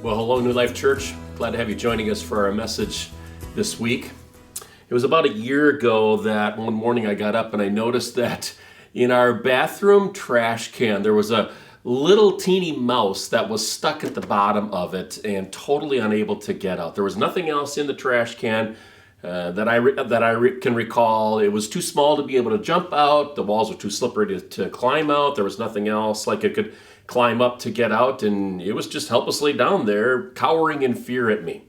Well, hello, New Life Church. Glad to have you joining us for our message this week. It was about a year ago that one morning I got up and I noticed that in our bathroom trash can, there was a little teeny mouse that was stuck at the bottom of it and totally unable to get out. There was nothing else in the trash can that I can recall. It was too small to be able to jump out. The walls were too slippery to climb out. There was nothing else like it could climb up to get out, and it was just helplessly down there, cowering in fear at me.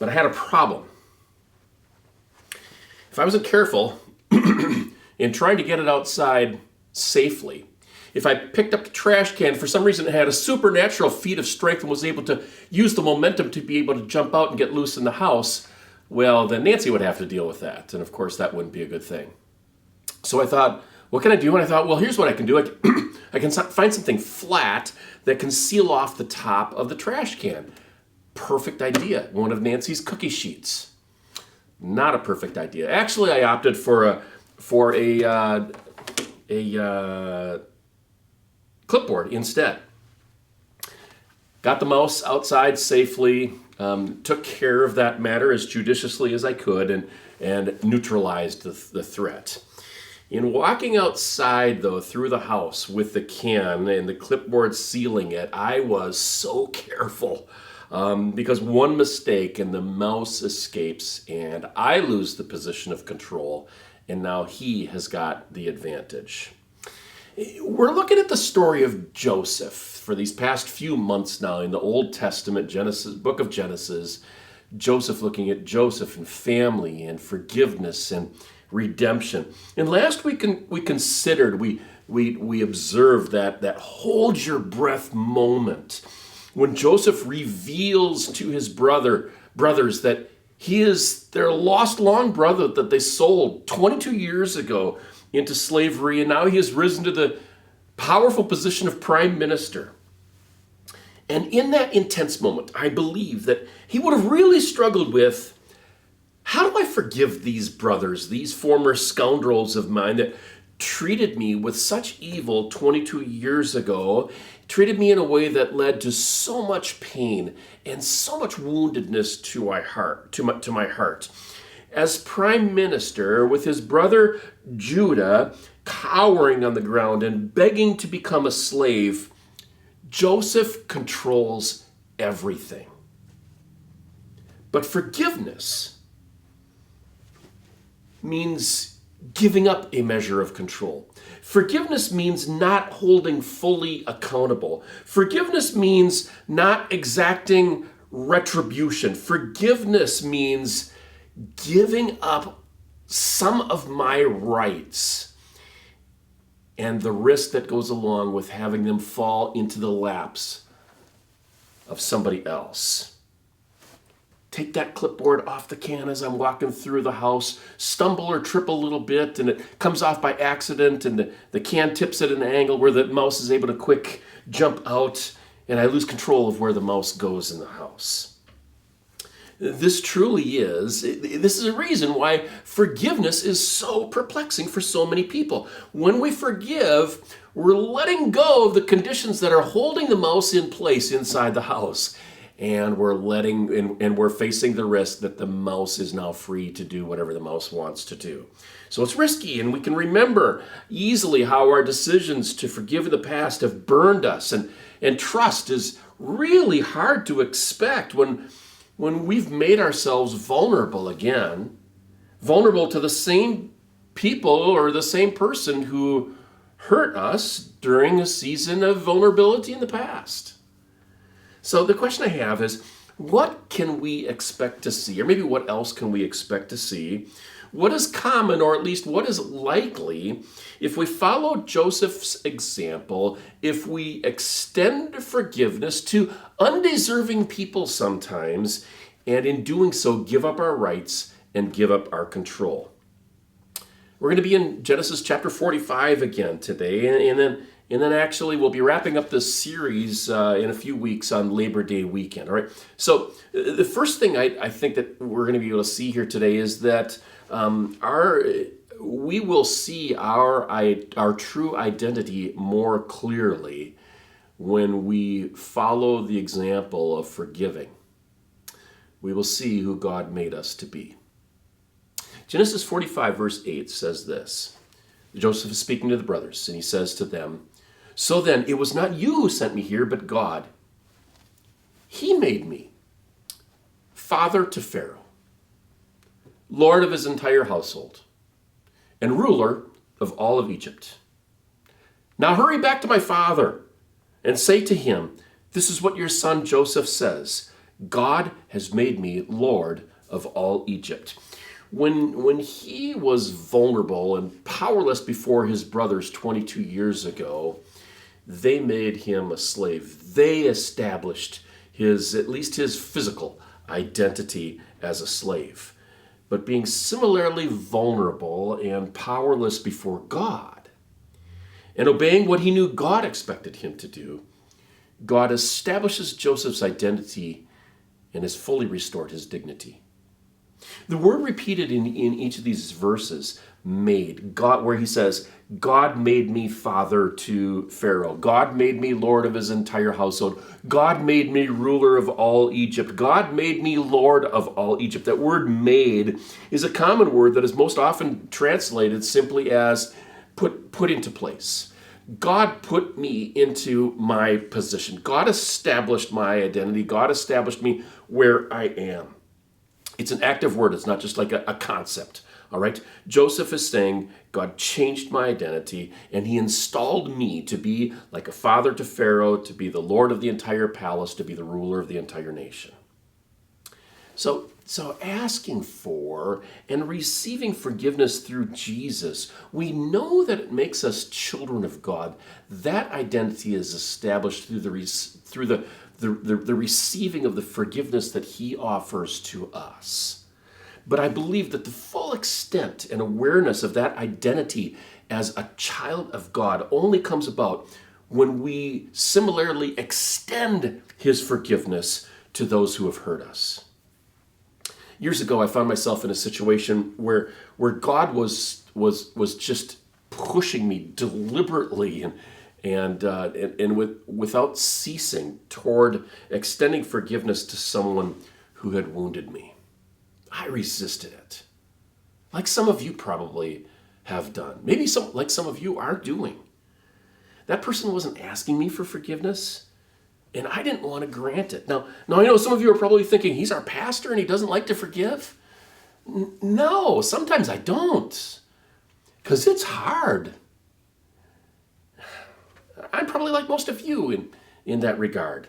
But I had a problem. If I wasn't careful in trying to get it outside safely, if I picked up the trash can, for some reason it had a supernatural feat of strength and was able to use the momentum to be able to jump out and get loose in the house, well, then Nancy would have to deal with that. And of course, that wouldn't be a good thing. So I thought, what can I do? And I thought, well, here's what I can do. I can find something flat that can seal off the top of the trash can. Perfect idea. One of Nancy's cookie sheets. Not a perfect idea. Actually, I opted for a clipboard instead. Got the mouse outside safely, took care of that matter as judiciously as I could, and neutralized the threat. In walking outside, though, through the house with the can and the clipboard sealing it, I was so careful because one mistake and the mouse escapes and I lose the position of control, and now he has got the advantage. We're looking at the story of Joseph for these past few months now in the Old Testament, book of Genesis. Joseph, looking at Joseph and family and forgiveness and redemption. And last week we considered, we observed that hold your breath moment when Joseph reveals to his brothers that he is their lost long brother that they sold 22 years ago into slavery, and now he has risen to the powerful position of prime minister. And in that intense moment, I believe that he would have really struggled with, how do I forgive these brothers, these former scoundrels of mine that treated me with such evil 22 years ago, treated me in a way that led to so much pain and so much woundedness to my heart. As prime minister, with his brother Judah cowering on the ground and begging to become a slave, Joseph controls everything. But forgiveness means giving up a measure of control. Forgiveness means not holding fully accountable. Forgiveness means not exacting retribution. Forgiveness means giving up some of my rights and the risk that goes along with having them fall into the laps of somebody else. Take that clipboard off the can as I'm walking through the house, stumble or trip a little bit, and it comes off by accident, and the can tips at an angle where the mouse is able to quick jump out, and I lose control of where the mouse goes in the house. This is a reason why forgiveness is so perplexing for so many people. When we forgive, we're letting go of the conditions that are holding the mouse in place inside the house. And we're facing the risk that the mouse is now free to do whatever the mouse wants to do. So it's risky, and we can remember easily how our decisions to forgive in the past have burned us. And trust is really hard to expect when we've made ourselves vulnerable again, vulnerable to the same people or the same person who hurt us during a season of vulnerability in the past. So the question I have is, what can we expect to see? Or maybe what else can we expect to see? What is common, or at least what is likely, if we follow Joseph's example, if we extend forgiveness to undeserving people sometimes, and in doing so, give up our rights and give up our control? We're going to be in Genesis chapter 45 again today, and then actually we'll be wrapping up this series in a few weeks on Labor Day weekend. All right. So the first thing I think that we're going to be able to see here today is that we will see our true identity more clearly when we follow the example of forgiving, we will see who God made us to be. Genesis 45, verse 8 says this. Joseph is speaking to the brothers, and he says to them, "So then, it was not you who sent me here, but God. He made me father to Pharaoh, lord of his entire household, and ruler of all of Egypt. Now hurry back to my father and say to him, 'This is what your son Joseph says. God has made me Lord of all Egypt.'" When he was vulnerable and powerless before his brothers 22 years ago, they made him a slave. They established at least his physical identity as a slave. But being similarly vulnerable and powerless before God, and obeying what he knew God expected him to do, God establishes Joseph's identity and has fully restored his dignity. The word repeated in each of these verses, made, God, where he says, God made me father to Pharaoh. God made me lord of his entire household. God made me ruler of all Egypt. God made me lord of all Egypt. That word made is a common word that is most often translated simply as put into place. God put me into my position. God established my identity. God established me where I am. It's an active word. It's not just like a concept. All right. Joseph is saying, God changed my identity and he installed me to be like a father to Pharaoh, to be the lord of the entire palace, to be the ruler of the entire nation. So asking for and receiving forgiveness through Jesus, we know that it makes us children of God. That identity is established through the receiving of the forgiveness that he offers to us. But I believe that the full extent and awareness of that identity as a child of God only comes about when we similarly extend his forgiveness to those who have hurt us. Years ago, I found myself in a situation where God was just pushing me deliberately and without ceasing toward extending forgiveness to someone who had wounded me. I resisted it, like some of you probably have done. Maybe like some of you are doing. That person wasn't asking me for forgiveness, and I didn't want to grant it. Now I know some of you are probably thinking, he's our pastor and he doesn't like to forgive. No, sometimes I don't, because it's hard. I'm probably like most of you in that regard.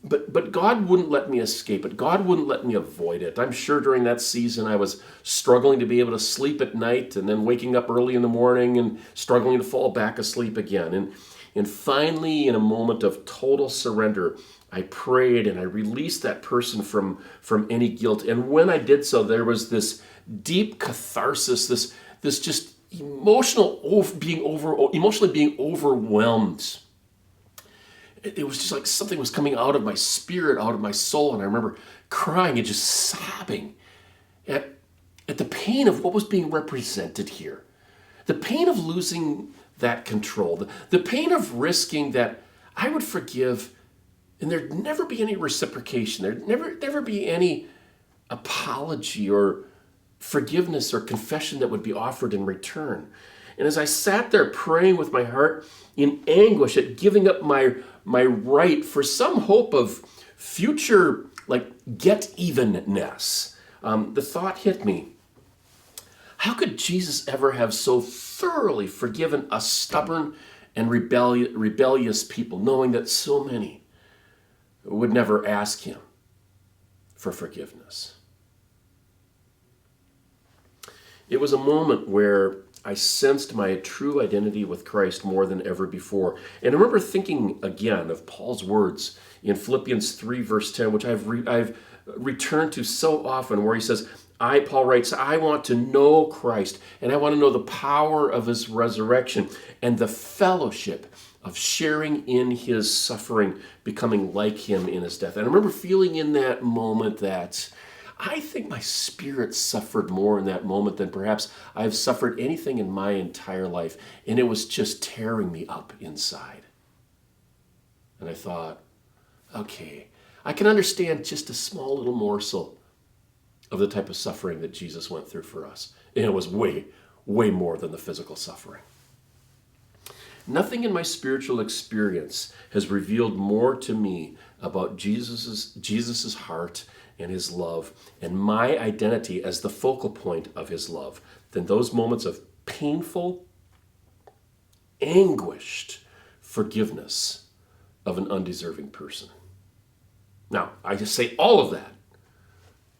But God wouldn't let me escape it. God wouldn't let me avoid it. I'm sure during that season I was struggling to be able to sleep at night and then waking up early in the morning and struggling to fall back asleep again. And finally, in a moment of total surrender, I prayed and I released that person from any guilt. And when I did so, there was this deep catharsis, this just emotionally being overwhelmed. It was just like something was coming out of my spirit, out of my soul. And I remember crying and just sobbing at the pain of what was being represented here. The pain of losing that control. The pain of risking that I would forgive and there'd never be any reciprocation. There'd never be any apology or forgiveness or confession that would be offered in return. And as I sat there praying with my heart in anguish at giving up my right for some hope of future, get-evenness, the thought hit me. How could Jesus ever have so thoroughly forgiven a stubborn and rebellious people, knowing that so many would never ask him for forgiveness? It was a moment where I sensed my true identity with Christ more than ever before. And I remember thinking again of Paul's words in Philippians 3, verse 10, which I've returned to so often, where he says, Paul writes, I want to know Christ, and I want to know the power of his resurrection and the fellowship of sharing in his suffering, becoming like him in his death. And I remember feeling in that moment that I think my spirit suffered more in that moment than perhaps I've suffered anything in my entire life. And it was just tearing me up inside. And I thought, okay, I can understand just a small little morsel of the type of suffering that Jesus went through for us. And it was way, way more than the physical suffering. Nothing in my spiritual experience has revealed more to me about Jesus's heart and his love and my identity as the focal point of his love than those moments of painful, anguished forgiveness of an undeserving person. Now, I just say all of that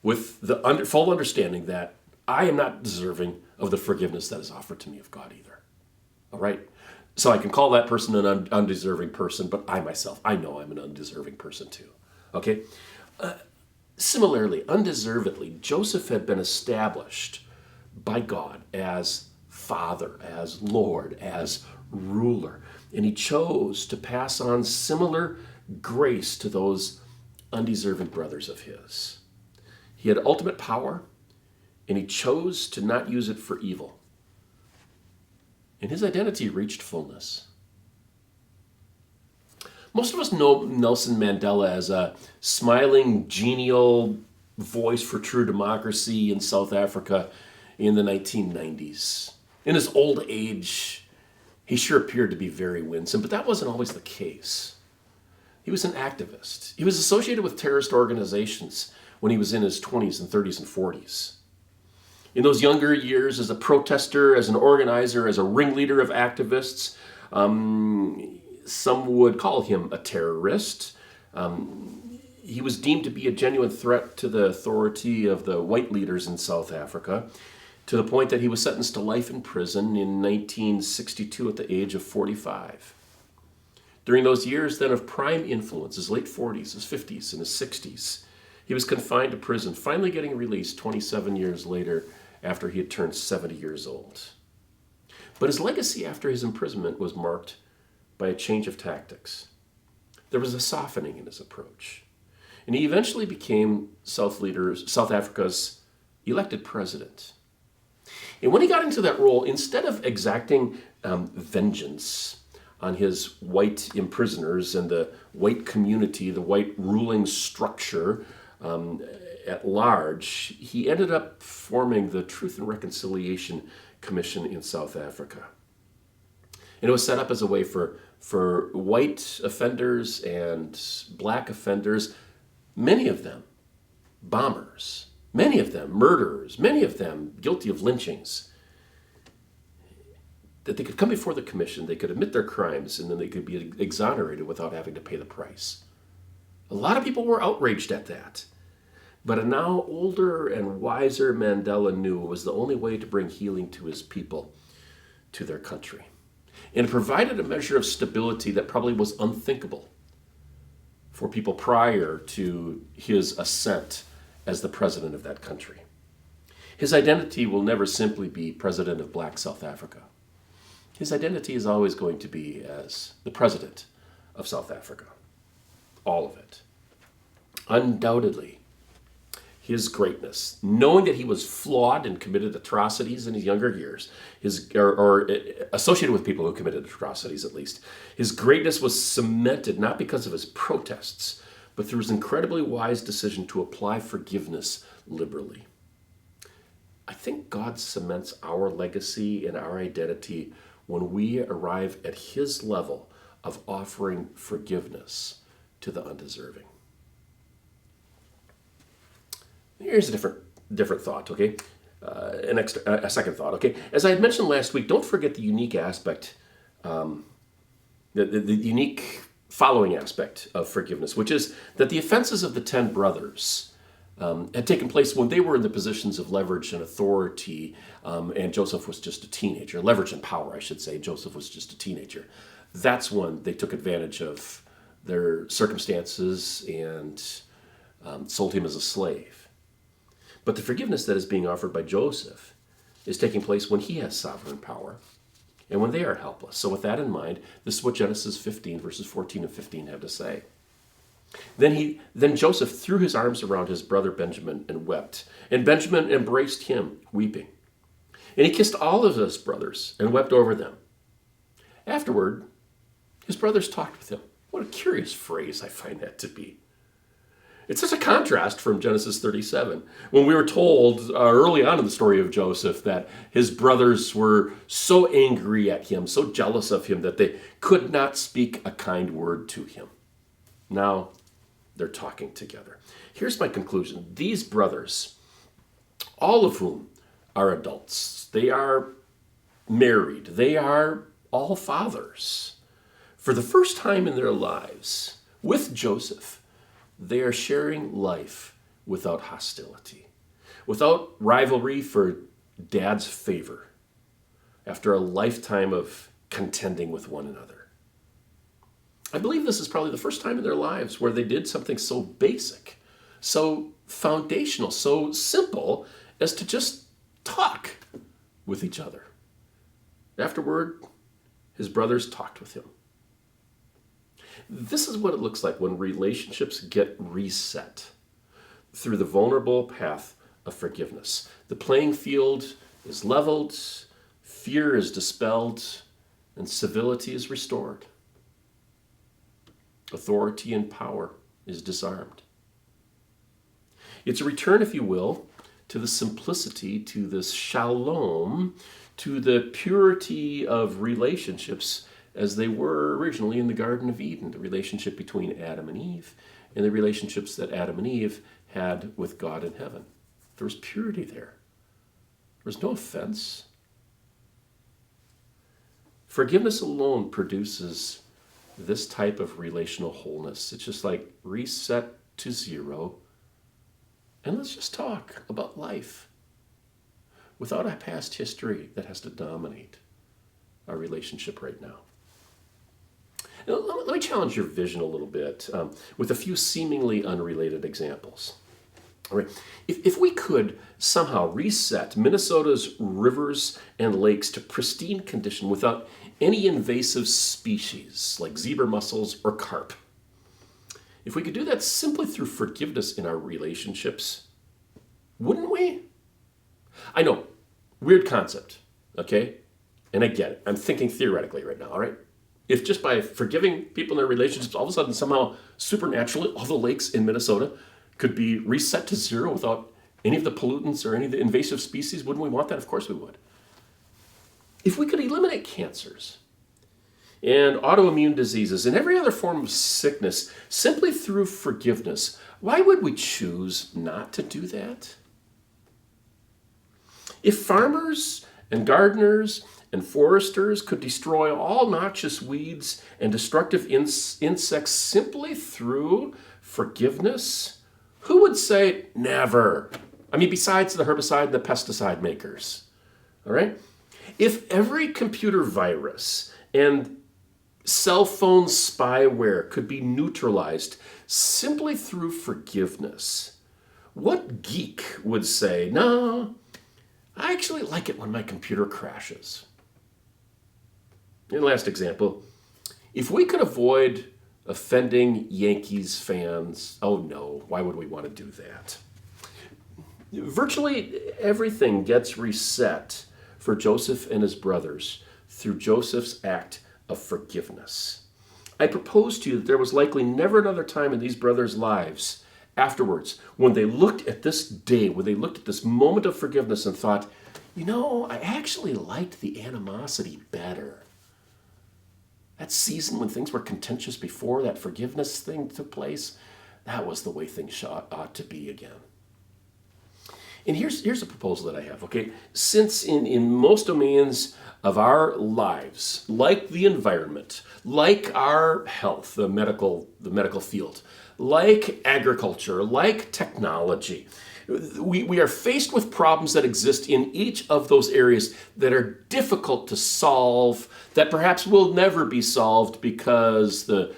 with the full understanding that I am not deserving of the forgiveness that is offered to me of God either. All right? So I can call that person an undeserving person, but I myself, I know I'm an undeserving person too. Okay? Similarly, undeservedly, Joseph had been established by God as Father, as Lord, as ruler. And he chose to pass on similar grace to those undeserving brothers of his. He had ultimate power, and he chose to not use it for evil. And his identity reached fullness. Most of us know Nelson Mandela as a smiling, genial voice for true democracy in South Africa in the 1990s. In his old age, he sure appeared to be very winsome, but that wasn't always the case. He was an activist. He was associated with terrorist organizations when he was in his 20s and 30s and 40s. In those younger years, as a protester, as an organizer, as a ringleader of activists, some would call him a terrorist. He was deemed to be a genuine threat to the authority of the white leaders in South Africa, to the point that he was sentenced to life in prison in 1962 at the age of 45. During those years then of prime influence, his late 40s, his 50s, and his 60s, he was confined to prison, finally getting released 27 years later after he had turned 70 years old. But his legacy after his imprisonment was marked by a change of tactics. There was a softening in his approach. And he eventually became South Africa's elected president. And when he got into that role, instead of exacting vengeance on his white imprisoners and the white community, the white ruling structure at large, he ended up forming the Truth and Reconciliation Commission in South Africa. And it was set up as a way for white offenders and black offenders, many of them bombers, many of them murderers, many of them guilty of lynchings, that they could come before the commission, they could admit their crimes, and then they could be exonerated without having to pay the price. A lot of people were outraged at that. But a now older and wiser Mandela knew it was the only way to bring healing to his people, to their country. And it provided a measure of stability that probably was unthinkable for people prior to his ascent as the president of that country. His identity will never simply be president of Black South Africa. His identity is always going to be as the president of South Africa. All of it. Undoubtedly, his greatness, knowing that he was flawed and committed atrocities in his younger years, or associated with people who committed atrocities at least, his greatness was cemented not because of his protests, but through his incredibly wise decision to apply forgiveness liberally. I think God cements our legacy and our identity when we arrive at his level of offering forgiveness to the undeserving. Here's a different thought, okay? A second thought, okay? As I had mentioned last week, don't forget the unique aspect, the unique following aspect of forgiveness, which is that the offenses of the 10 brothers had taken place when they were in the positions of leverage and authority, and Joseph was just a teenager. Leverage and power, I should say. Joseph was just a teenager. That's when they took advantage of their circumstances and sold him as a slave. But the forgiveness that is being offered by Joseph is taking place when he has sovereign power and when they are helpless. So with that in mind, this is what Genesis 15, verses 14 and 15 have to say. Then Joseph threw his arms around his brother Benjamin and wept. And Benjamin embraced him, weeping. And he kissed all of his brothers and wept over them. Afterward, his brothers talked with him. What a curious phrase I find that to be. It's such a contrast from Genesis 37, when we were told early on in the story of Joseph that his brothers were so angry at him, so jealous of him, that they could not speak a kind word to him. Now they're talking together. Here's my conclusion. These brothers, all of whom are adults, they are married, they are all fathers. For the first time in their lives, with Joseph, they are sharing life without hostility, without rivalry for dad's favor, after a lifetime of contending with one another. I believe this is probably the first time in their lives where they did something so basic, so foundational, so simple as to just talk with each other. Afterward, his brothers talked with him. This is what it looks like when relationships get reset through the vulnerable path of forgiveness. The playing field is leveled, fear is dispelled, and civility is restored. Authority and power is disarmed. It's a return, if you will, to the simplicity, to this shalom, to the purity of relationships as they were originally in the Garden of Eden, the relationship between Adam and Eve, and the relationships that Adam and Eve had with God in heaven. There was purity there. There was no offense. Forgiveness alone produces this type of relational wholeness. It's just like reset to zero, and let's just talk about life without a past history that has to dominate our relationship right now. Now, let me challenge your vision a little bit with a few seemingly unrelated examples. All right. If we could somehow reset Minnesota's rivers and lakes to pristine condition without any invasive species like zebra mussels or carp, if we could do that simply through forgiveness in our relationships, wouldn't we? I know, weird concept, okay? And I get it. I'm thinking theoretically right now, all right? If just by forgiving people in their relationships, all of a sudden somehow supernaturally all the lakes in Minnesota could be reset to zero without any of the pollutants or any of the invasive species, wouldn't we want that? Of course we would. If we could eliminate cancers and autoimmune diseases and every other form of sickness simply through forgiveness, why would we choose not to do that? If farmers and gardeners and foresters could destroy all noxious weeds and destructive insects simply through forgiveness, who would say never? I mean, besides the herbicide and the pesticide makers, all right? If every computer virus and cell phone spyware could be neutralized simply through forgiveness, what geek would say, no, I actually like it when my computer crashes? And last example, if we could avoid offending Yankees fans, oh no, why would we want to do that? Virtually everything gets reset for Joseph and his brothers through Joseph's act of forgiveness. I propose to you that there was likely never another time in these brothers' lives afterwards when they looked at this day, when they looked at this moment of forgiveness and thought, you know, I actually liked the animosity better. That season when things were contentious before that forgiveness thing took place, that was the way things ought to be again. And here's a proposal that I have, okay? Since in most domains of our lives, like the environment, like our health, the medical field, like agriculture, like technology, we are faced with problems that exist in each of those areas that are difficult to solve, that perhaps will never be solved because the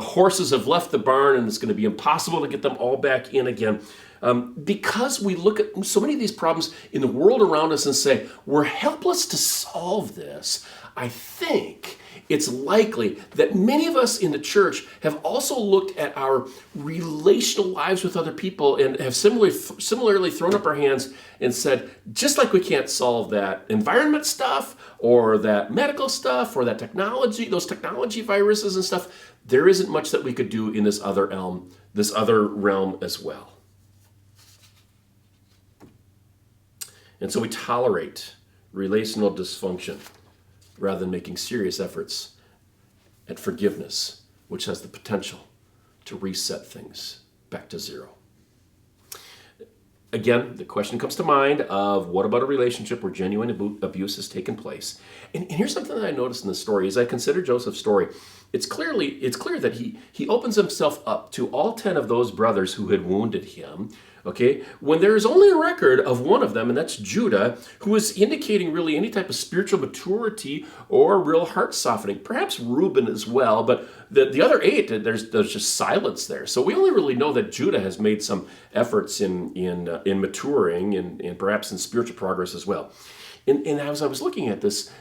horses have left the barn and it's going to be impossible to get them all back in again. Because we look at so many of these problems in the world around us and say, we're helpless to solve this, I think it's likely that many of us in the church have also looked at our relational lives with other people and have similarly thrown up our hands and said, just like we can't solve that environment stuff or that medical stuff or that technology, those technology viruses and stuff, there isn't much that we could do in this other realm as well. And so we tolerate relational dysfunction rather than making serious efforts at forgiveness, which has the potential to reset things back to zero. Again, the question comes to mind of what about a relationship where genuine abuse has taken place? And here's something that I noticed in the story. As I consider Joseph's story, it's clear that he opens himself up to all 10 of those brothers who had wounded him, okay, when there is only a record of one of them, and that's Judah, who is indicating really any type of spiritual maturity or real heart softening. Perhaps Reuben as well, but the other 8, there's just silence there. So we only really know that Judah has made some efforts in maturing and perhaps in spiritual progress as well. And as I was looking at this,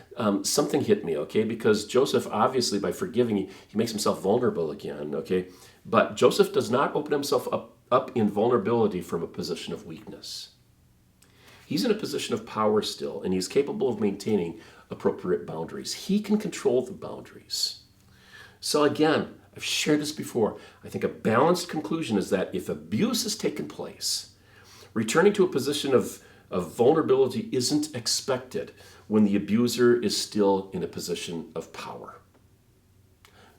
something hit me, okay? Because Joseph, obviously, by forgiving, he makes himself vulnerable again, okay? But Joseph does not open himself up in vulnerability from a position of weakness. He's in a position of power still, and he's capable of maintaining appropriate boundaries. He can control the boundaries. So again, I've shared this before. I think a balanced conclusion is that if abuse has taken place, returning to a position of vulnerability isn't expected when the abuser is still in a position of power.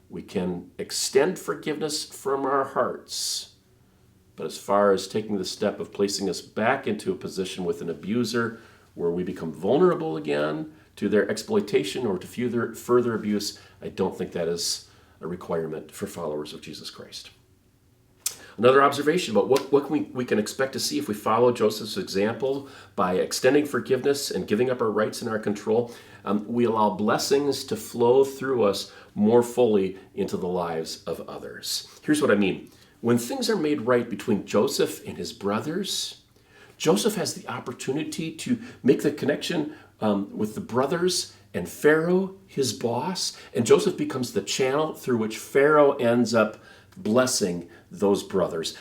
We can extend forgiveness from our hearts, but as far as taking the step of placing us back into a position with an abuser where we become vulnerable again to their exploitation or to further abuse, I don't think that is a requirement for followers of Jesus Christ. Another observation about what we can expect to see if we follow Joseph's example by extending forgiveness and giving up our rights and our control, we allow blessings to flow through us more fully into the lives of others. Here's what I mean. When things are made right between Joseph and his brothers, Joseph has the opportunity to make the connection with the brothers and Pharaoh, his boss, and Joseph becomes the channel through which Pharaoh ends up blessing those brothers,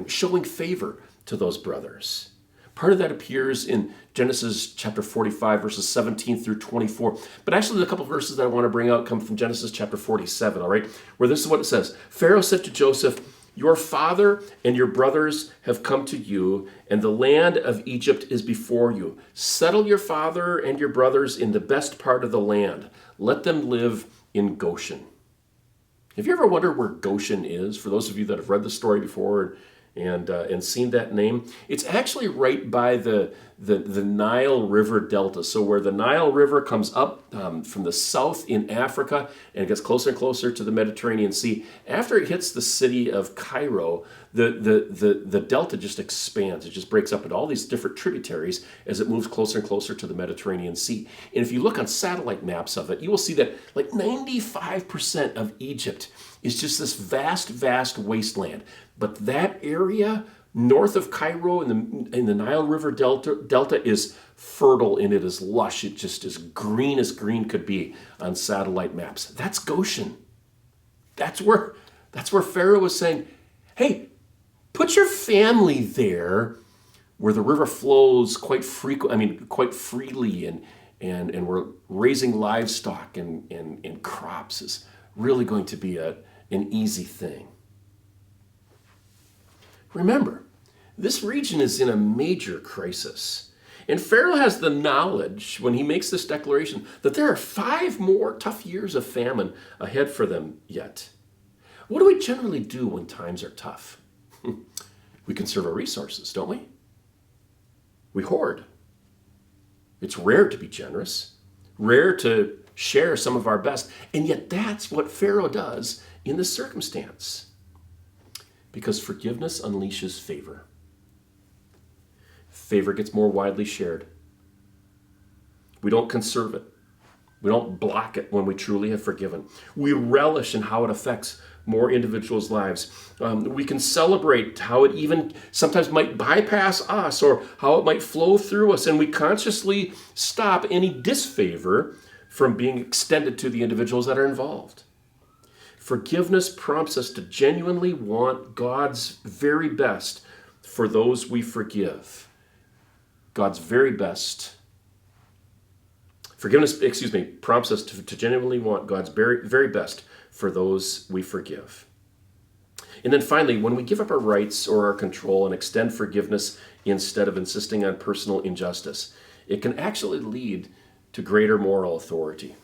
showing favor to those brothers. Part of that appears in Genesis chapter 45, verses 17 through 24. But actually, the couple of verses that I want to bring out come from Genesis chapter 47, all right? Where this is what it says. Pharaoh said to Joseph, "Your father and your brothers have come to you, and the land of Egypt is before you. Settle your father and your brothers in the best part of the land. Let them live in Goshen." Have you ever wondered where Goshen is? For those of you that have read the story before and seen that name, it's actually right by the Nile River Delta. So where the Nile River comes up from the south in Africa and it gets closer and closer to the Mediterranean Sea, after it hits the city of Cairo, the delta just expands. It just breaks up into all these different tributaries as it moves closer and closer to the Mediterranean Sea. And if you look on satellite maps of it, you will see that like 95% of Egypt is just this vast, vast wasteland. But that area north of Cairo in the Nile River Delta is fertile and it is lush. It just as green could be on satellite maps. That's Goshen. That's where Pharaoh was saying, hey, put your family there where the river flows quite freely and we're raising livestock and crops is really going to be an easy thing. Remember, this region is in a major crisis. And Pharaoh has the knowledge when he makes this declaration that there are 5 more tough years of famine ahead for them yet. What do we generally do when times are tough? We conserve our resources, don't we? We hoard. It's rare to be generous, rare to share some of our best, and yet that's what Pharaoh does in this circumstance. Because forgiveness unleashes favor. Favor gets more widely shared. We don't conserve it. We don't block it when we truly have forgiven. We relish in how it affects more individuals' lives. We can celebrate how it even sometimes might bypass us or how it might flow through us, and we consciously stop any disfavor from being extended to the individuals that are involved. Forgiveness prompts us to genuinely want God's very best for those we forgive. God's very best. Forgiveness, prompts us to genuinely want God's very, very best for those we forgive. And then finally, when we give up our rights or our control and extend forgiveness instead of insisting on personal injustice, it can actually lead to greater moral authority.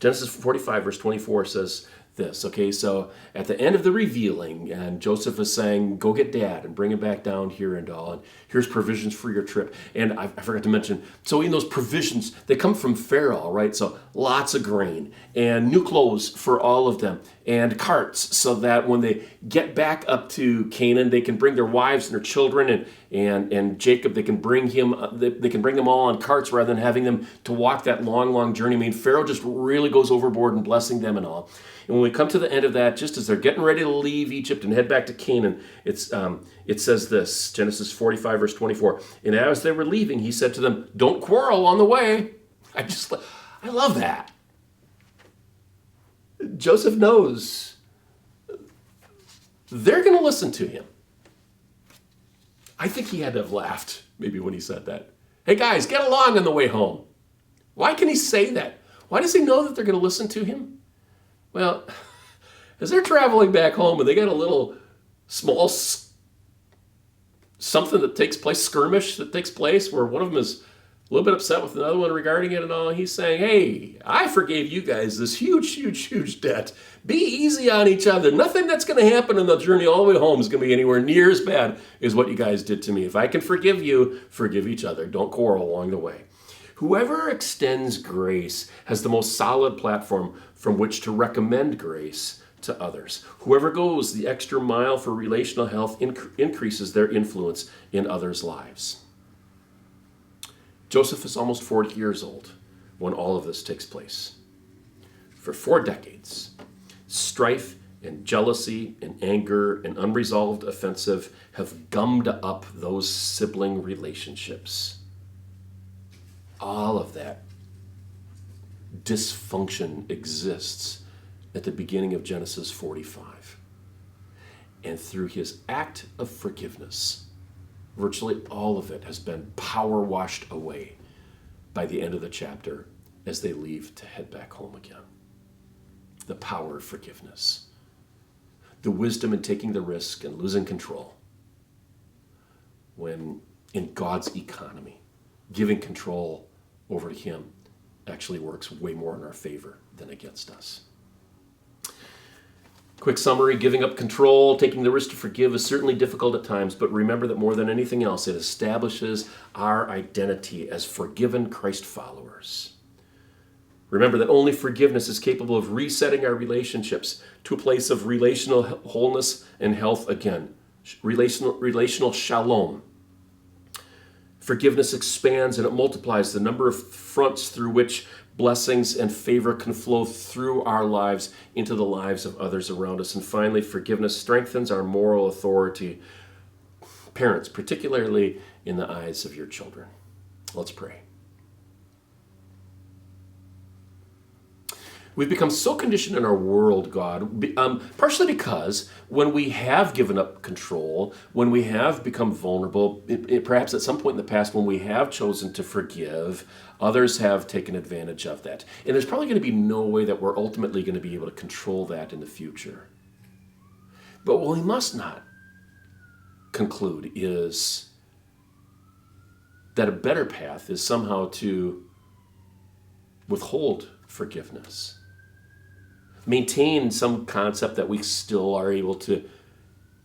Genesis 45, verse 24 says this, okay, so at the end of the revealing, and Joseph is saying, go get dad and bring him back down here and all, and here's provisions for your trip. And I forgot to mention, so in those provisions, they come from Pharaoh, right? So lots of grain and new clothes for all of them and carts so that when they get back up to Canaan, they can bring their wives and their children and Jacob, they can bring them all on carts rather than having them to walk that long, long journey. I mean, Pharaoh just really goes overboard in blessing them and all. And when we come to the end of that, just as they're getting ready to leave Egypt and head back to Canaan, it says this, Genesis 45, verse 24. And as they were leaving, he said to them, don't quarrel on the way. I love that. Joseph knows they're going to listen to him. I think he had to have laughed maybe when he said that. Hey guys, get along on the way home. Why can he say that? Why does he know that they're going to listen to him? Well, as they're traveling back home and they got a little small something that takes place, skirmish that takes place where one of them is a little bit upset with another one regarding it and all, he's saying, hey, I forgave you guys this huge, huge, huge debt. Be easy on each other. Nothing that's going to happen on the journey all the way home is going to be anywhere near as bad as what you guys did to me. If I can forgive you, forgive each other. Don't quarrel along the way. Whoever extends grace has the most solid platform from which to recommend grace to others. Whoever goes the extra mile for relational health increases their influence in others' lives. Joseph is almost 40 years old when all of this takes place. For 4 decades, strife and jealousy and anger and unresolved offensive have gummed up those sibling relationships. All of that dysfunction exists at the beginning of Genesis 45. And through his act of forgiveness, virtually all of it has been power washed away by the end of the chapter as they leave to head back home again. The power of forgiveness. The wisdom in taking the risk and losing control. When in God's economy, giving control over to him actually works way more in our favor than against us. Quick summary, giving up control, taking the risk to forgive is certainly difficult at times, but remember that more than anything else, it establishes our identity as forgiven Christ followers. Remember that only forgiveness is capable of resetting our relationships to a place of relational wholeness and health again. Relational shalom. Forgiveness expands and it multiplies the number of fronts through which blessings and favor can flow through our lives into the lives of others around us. And finally, forgiveness strengthens our moral authority. Parents, particularly in the eyes of your children. Let's pray. We've become so conditioned in our world, God, partially because when we have given up control, when we have become vulnerable, perhaps at some point in the past when we have chosen to forgive, others have taken advantage of that. And there's probably going to be no way that we're ultimately going to be able to control that in the future. But what we must not conclude is that a better path is somehow to withhold forgiveness. Maintain some concept that we still are able to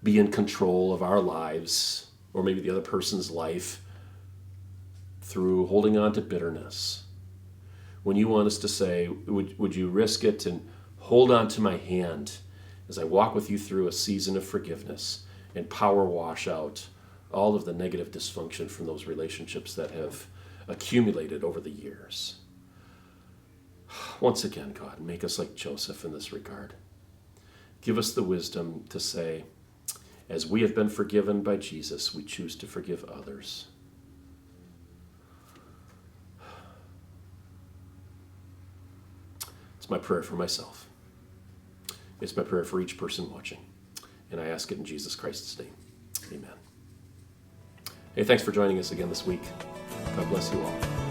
be in control of our lives, or maybe the other person's life, through holding on to bitterness. When you want us to say, would you risk it and hold on to my hand as I walk with you through a season of forgiveness and power wash out all of the negative dysfunction from those relationships that have accumulated over the years. Once again, God, make us like Joseph in this regard. Give us the wisdom to say, as we have been forgiven by Jesus, we choose to forgive others. my prayer for myself. It's my prayer for each person watching. And I ask it in Jesus Christ's name. Amen. Hey, thanks for joining us again this week. God bless you all.